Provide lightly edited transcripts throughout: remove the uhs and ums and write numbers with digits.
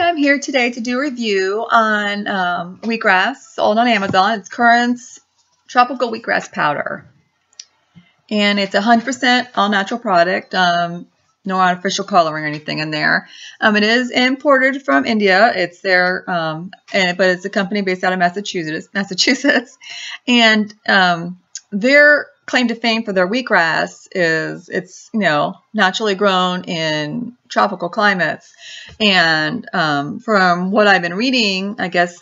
I'm here today to do a review on wheatgrass, sold on Amazon. It's Kurrents tropical wheatgrass powder, and it's 100% all natural product. No artificial coloring or anything in there. It is imported from India. It's their, but it's a company based out of Massachusetts, and their claim to fame for their wheatgrass is it's naturally grown in tropical climates, and from what I've been reading, I guess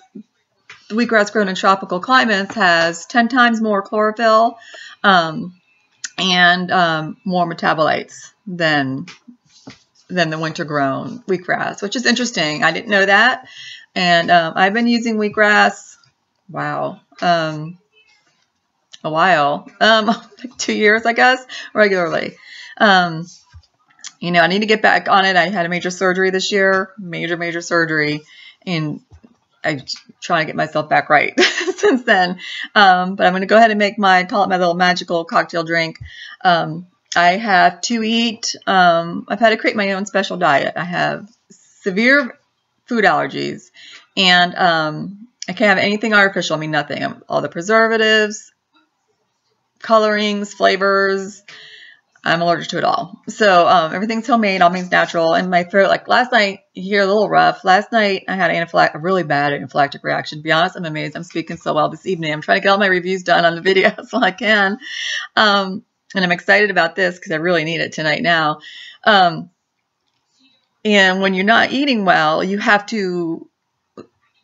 the wheatgrass grown in tropical climates has 10 times more chlorophyll and more metabolites than the winter-grown wheatgrass, which is interesting. I didn't know that, and I've been using wheatgrass, wow, a while, like 2 years, I guess, regularly. I need to get back on it. I had a major surgery this year, major surgery, and I'm trying to get myself back right since then. But I'm going to go ahead and call it my little magical cocktail drink. I have to eat, I've had to create my own special diet. I have severe food allergies, and I can't have anything artificial. I mean, nothing. All the preservatives, colorings, flavors, I'm allergic to it all. So everything's homemade, all means natural. And my throat, like last night, you hear a little rough. Last night I had a really bad anaphylactic reaction. To be honest, I'm amazed I'm speaking so well this evening. I'm trying to get all my reviews done on the video so I can. And I'm excited about this because I really need it tonight now. And when you're not eating well, you have to,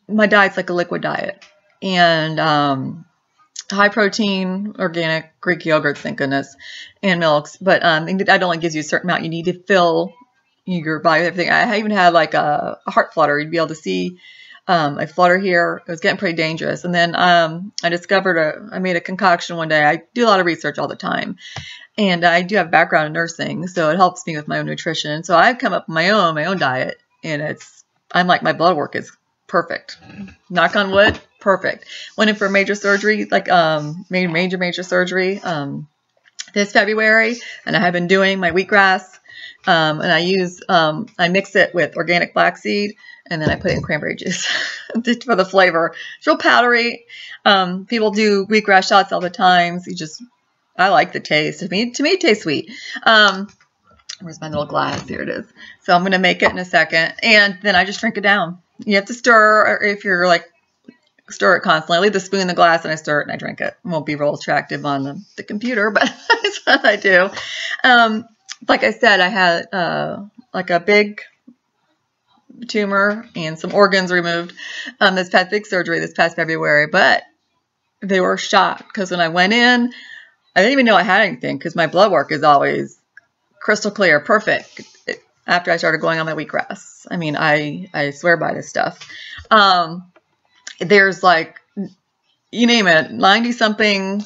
my diet's like a liquid diet. And high protein, organic, Greek yogurt, thank goodness, and milks. But that only gives you a certain amount. You need to fill your body with everything. I even had like a heart flutter. You'd be able to see a flutter here. It was getting pretty dangerous. And then I discovered I made a concoction one day. I do a lot of research all the time, and I do have a background in nursing, so it helps me with my own nutrition. So I've come up with my own diet, and I'm like, my blood work is perfect. Knock on wood, perfect. Went in for major surgery, like major surgery this February, and I have been doing my wheatgrass, and I mix it with organic flaxseed, and then I put it in cranberry juice for the flavor. It's real powdery. People do wheatgrass shots all the time. So I like the taste. To me it tastes sweet. Where's my little glass? Here it is. So I'm going to make it in a second, and then I just drink it down. You have to stir, or if you're like, stir it constantly. I leave the spoon in the glass and I stir it and I drink it. It won't be real attractive on the computer, but that's what I do. Like I said, I had like a big tumor and some organs removed this big surgery this past February, but they were shocked because when I went in, I didn't even know I had anything because my blood work is always crystal clear, perfect. After I started going on my wheatgrass, I mean, I swear by this stuff. There's like, you name it, 90-something,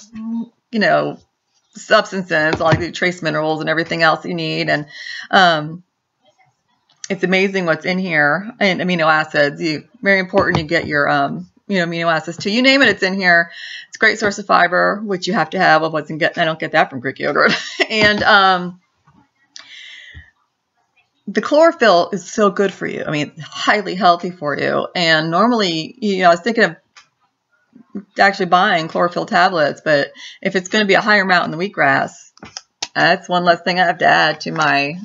substances, like the trace minerals and everything else you need. And it's amazing what's in here. And amino acids, very important you get your, amino acids too. You name it, it's in here. It's a great source of fiber, which you have to have. I don't get that from Greek yogurt. And the chlorophyll is so good for you. I mean, it's highly healthy for you. And normally, I was thinking of actually buying chlorophyll tablets, but if it's going to be a higher amount in the wheatgrass, that's one less thing I have to add to my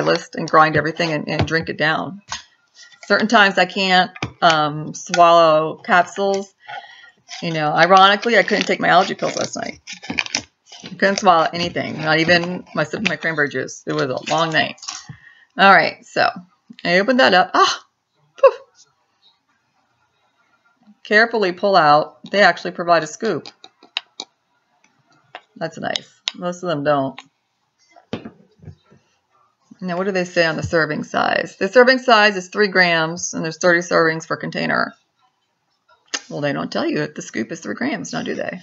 list and grind everything and drink it down. Certain times I can't swallow capsules. Ironically, I couldn't take my allergy pills last night. I couldn't swallow anything, not even my cranberry juice. It was a long night. All right, so I opened that up. Poof. Carefully pull out. They actually provide a scoop. That's nice. Most of them don't. Now, what do they say on the serving size? The serving size is 3 grams, and there's 30 servings per container. Well, they don't tell you if the scoop is 3 grams, now do they?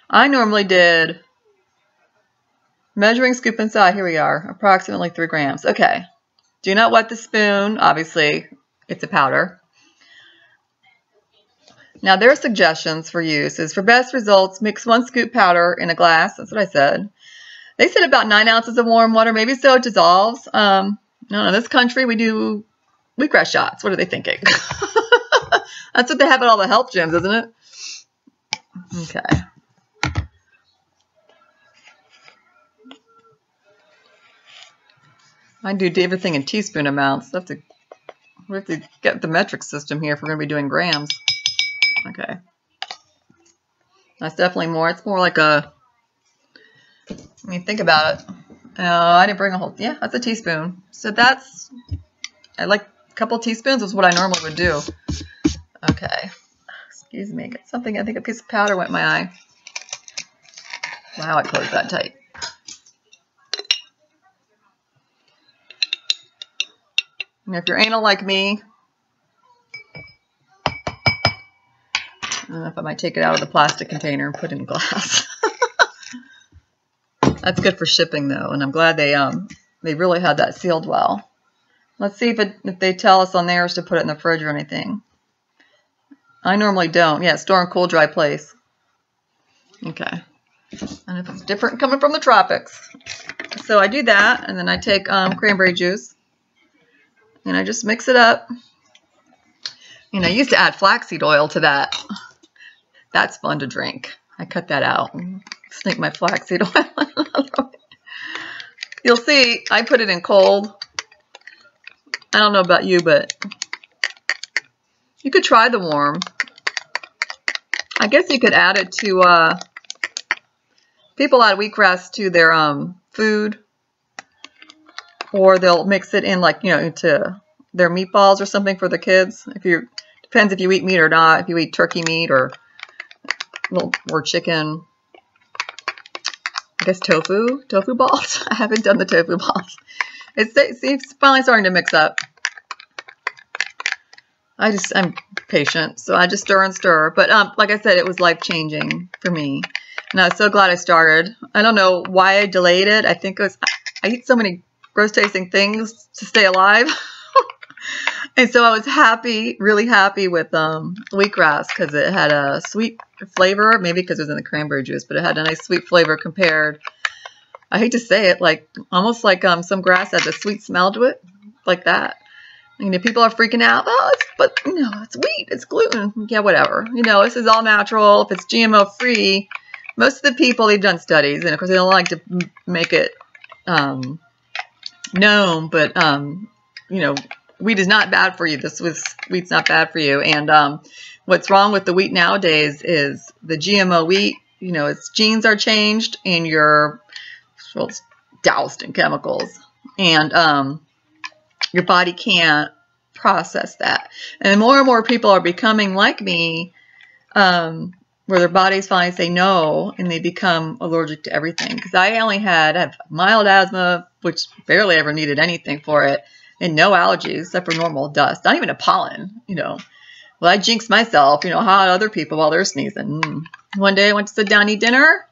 I normally did measuring scoop inside, here we are, approximately 3 grams. Okay. Do not wet the spoon. Obviously, it's a powder. Now, their suggestions for use is for best results, mix 1 scoop powder in a glass. That's what I said. They said about 9 ounces of warm water. Maybe so it dissolves. No, in this country, we do Wheatgrass shots. What are they thinking? That's what they have at all the health gyms, isn't it? Okay. I do everything in teaspoon amounts. We have to get the metric system here if we're going to be doing grams. Okay. That's definitely more. It's more like a, I mean, think about it. I didn't bring a whole, yeah, that's a teaspoon. So that's, I like a couple teaspoons is what I normally would do. Okay. Excuse me. Get something, I think a piece of powder went in my eye. Wow, I closed that tight. And if you're anal like me, I don't know if I might take it out of the plastic container and put it in glass. That's good for shipping though, and I'm glad they really had that sealed well. Let's see if they tell us on theirs to put it in the fridge or anything. I normally don't. Yeah, store in cool, dry place. Okay. And if it's different coming from the tropics. So I do that, and then I take cranberry juice, and I just mix it up. And I used to add flaxseed oil to that. That's fun to drink. I cut that out. Sneak my flaxseed oil. You'll see, I put it in cold. I don't know about you, but you could try the warm. I guess you could add it to, people add wheatgrass to their food. Or they'll mix it in, like, you know, into their meatballs or something for the kids. Depends if you eat meat or not. If you eat turkey meat or chicken. I guess tofu balls. I haven't done the tofu balls. It's finally starting to mix up. I'm patient, so I just stir and stir. But like I said, it was life-changing for me. And I was so glad I started. I don't know why I delayed it. I think it was, I eat so many gross tasting things to stay alive. And so I was happy, really happy with wheatgrass because it had a sweet flavor, maybe because it was in the cranberry juice, but it had a nice sweet flavor compared, I hate to say it, like almost like some grass has a sweet smell to it, like that. You know, people are freaking out, oh, but you know, it's wheat, it's gluten. Yeah, whatever. You know, this is all natural. If it's GMO free, most of the people, they've done studies, and of course they don't like to make it known, but you know, wheat is not bad for you. Wheat's not bad for you. And what's wrong with the wheat nowadays is the GMO wheat, you know, its genes are changed and it's doused in chemicals. And your body can't process that. And more and more people are becoming like me, where their bodies finally say no and they become allergic to everything. Because I have mild asthma, which barely ever needed anything for it. And no allergies except for normal dust. Not even a pollen, you know. Well, I jinxed myself, you know, how other people while they're sneezing. One day I went to sit down and eat dinner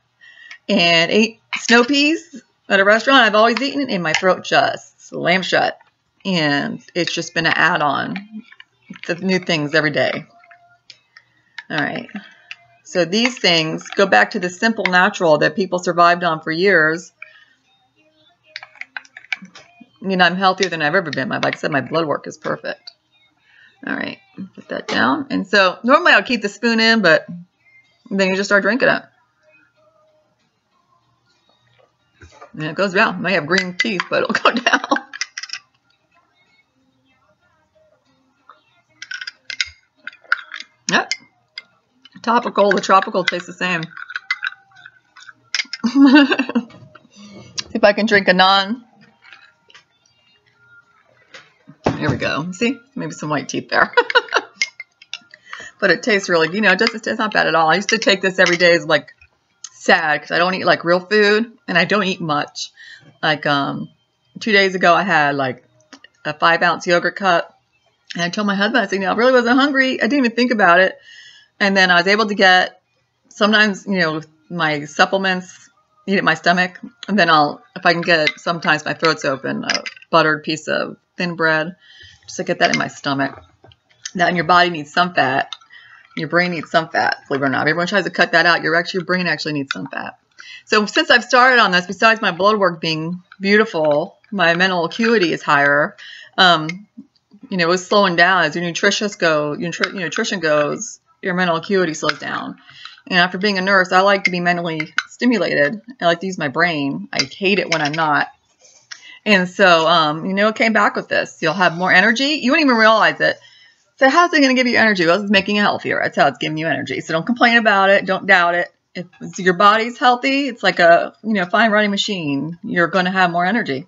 and ate snow peas at a restaurant I've always eaten, and my throat just slammed shut. And it's just been an add-on to new things every day. All right. So these things go back to the simple natural that people survived on for years. You know, I'm healthier than I've ever been. Like I said, my blood work is perfect. All right, put that down. And so normally I'll keep the spoon in, but then you just start drinking it. And it goes down. I may have green teeth, but it'll go down. Yep. Topical, the tropical tastes the same. See if I can drink a non. Here we go. See? Maybe some white teeth there. But it tastes really, you know, it's not bad at all. I used to take this every day as like sad because I don't eat like real food and I don't eat much. Like 2 days ago I had like a 5-ounce yogurt cup and I told my husband, I said, you know, I really wasn't hungry. I didn't even think about it. And then I was able to get sometimes, you know, my supplements eat at my stomach. And then if I can get, sometimes my throat's open, a buttered piece of thin bread, just to get that in my stomach. Now, and your body needs some fat. Your brain needs some fat, believe it or not. Everyone tries to cut that out. Your brain actually needs some fat. So since I've started on this, besides my blood work being beautiful, my mental acuity is higher. was slowing down as your nutrition goes, your mental acuity slows down. And after being a nurse, I like to be mentally stimulated. I like to use my brain. I hate it when I'm not. And so, it came back with this. You'll have more energy. You won't even realize it. So how's it going to give you energy? Well, it's making you healthier. That's how it's giving you energy. So don't complain about it. Don't doubt it. If your body's healthy, it's like a, fine running machine. You're going to have more energy,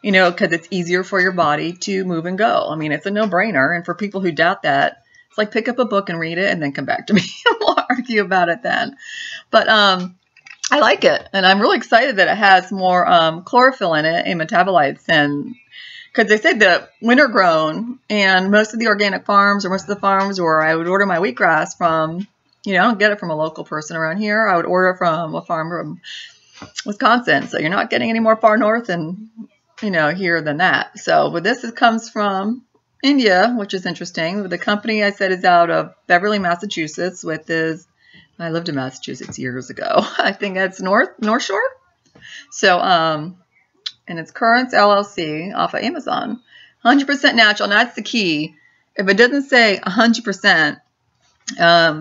because it's easier for your body to move and go. I mean, it's a no-brainer. And for people who doubt that, it's like pick up a book and read it and then come back to me and we'll argue about it then. But I like it. And I'm really excited that it has more chlorophyll in it and metabolites. And because they say the winter grown, and most of the organic farms or most of the farms where I would order my wheatgrass from, I don't get it from a local person around here. I would order it from a farm from Wisconsin. So you're not getting any more far north and, here than that. So, but this comes from India, which is interesting. The company I said is out of Beverly, Massachusetts, I lived in Massachusetts years ago. I think that's North Shore. So, and it's Kurrents LLC off of Amazon. 100% natural, and that's the key. If it doesn't say 100%,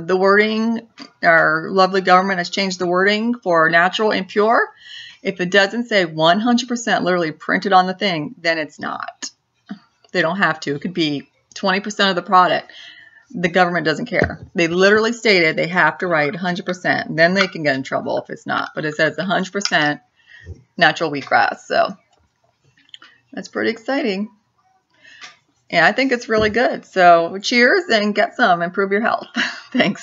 the wording, our lovely government has changed the wording for natural and pure. If it doesn't say 100% literally printed on the thing, then it's not. They don't have to. It could be 20% of the product. The government doesn't care. They literally stated they have to write 100%. Then they can get in trouble if it's not. But it says 100% natural wheatgrass. So that's pretty exciting. And I think it's really good. So cheers and get some. Improve your health. Thanks.